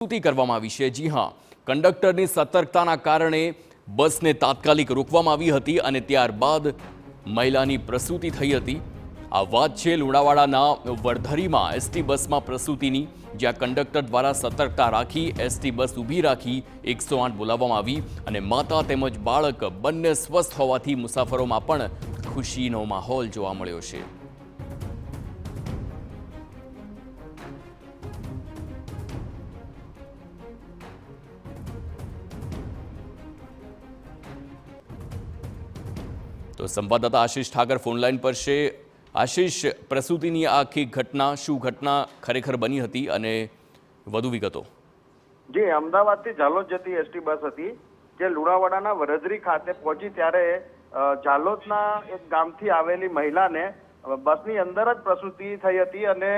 પ્રસ્તુતિ કરવામાં આવી છે। જી હા, કંડક્ટરની સતર્કતાના કારણે બસને તાત્કાલિક રોકવામાં આવી હતી અને ત્યારબાદ મહિલાની પ્રસૂતિ થઈ હતી। આ વાત છે લુણાવાડાના વડધરીમાં એસટી બસમાં પ્રસૂતિની, જ્યાં કંડક્ટર દ્વારા સતર્કતા રાખી એસટી બસ ઊભી રાખી 108 બોલાવવામાં આવી અને માતા તેમજ બાળક બંને સ્વસ્થ હોવાથી મુસાફરોમાં પણ ખુશીનો માહોલ જોવા મળ્યો છે। તો સંવાદદાતા આશીષ ઠાકર ફોનલાઈન પર છે। આશીષ, પ્રસૂતિની આખી ઘટના, શું ઘટના ખરેખર બની હતી અને વધુ વિગતો? જી, અમદાવાદથી ઝાલોદ જતી એસટી બસ હતી જે લુણાવાડાના વડધરી ખાતે પહોંચી ત્યારે ઝાલોદના એક ગામથી આવેલી મહિલાને બસની અંદર જ પ્રસૂતિ થઈ હતી અને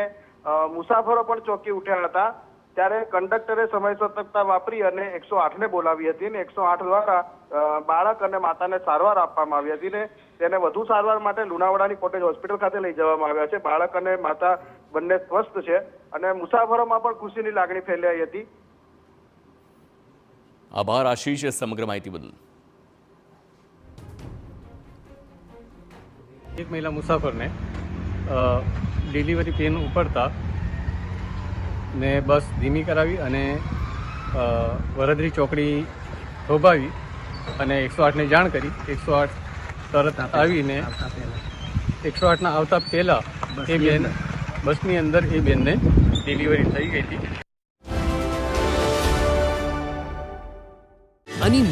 મુસાફરો પણ ચોંકી ઉઠ્યા હતા। ત્યારે કંડક્ટરે સમય સતર્કતા વાપરી અને 108ને બોલાવી હતી અને 108 દ્વારા બાળક અને માતાને સારવાર આપવામાં આવી હતી ને તેને વધુ સારવાર માટે લુણાવાડાની કોટેજ હોસ્પિટલ ખાતે લઈ જવામાં આવ્યા છે। બાળક અને માતા બંને સ્વસ્થ છે અને મુસાફરોમાં પણ ખુશીની લાગણી ફેલાઈ હતી। આભાર આશીષ સમગ્ર માહિતી બદલ। એક મહિલા મુસાફરને ડિલિવરી પેન ઉપડતા ને બસ ધીમી કરાવી અને વડધરી ચોકડી થોભાવી અને 108ને જાણ કરી। 108 તરત આવીને 108ના આવતા પહેલા એ બેન બસની અંદર એ બેનને ડિલિવરી થઈ ગઈ હતી। આની